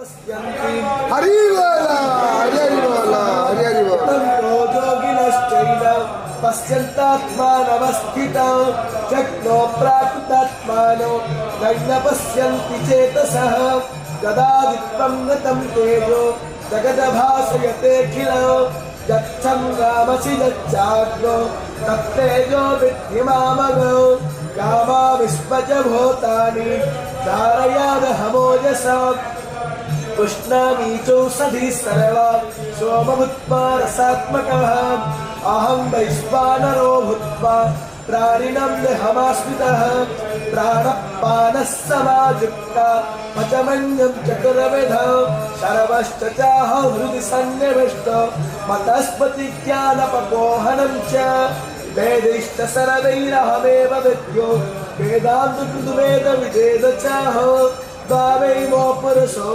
हरि बोला हरि हरि बोला हरि हरि बोला पश्यन्तात्मानवस्थितौ जग्नो प्राकृतात्मानो नैन पश्यन्ति चेतसः गदादित्वं गतं तेजो जगदभासयतेऽखिलो यच्छङ्गामसि यच्चाग्नो तत्तेजो विद्धि मामगो गामाविश्वच भूतानि धारयामहमोजसा कृष्णामीचौषधी सर्वा सोमभूत्वा रसात्मकः अहं वैश्वानरो भूत्वा प्राणिनं देहमाश्रितः प्राणपानः समायुक्ता पचमन्यं चतुर्विधौ सर्वश्च चाहं हृदि सन्निविष्टो मतस्पतिज्ञानपकोहनं च वेदैश्च सर्वैरहमेव विद्यो वेदान्तकृद्वेदविदेव चाहो द्वावैमो पुरुषो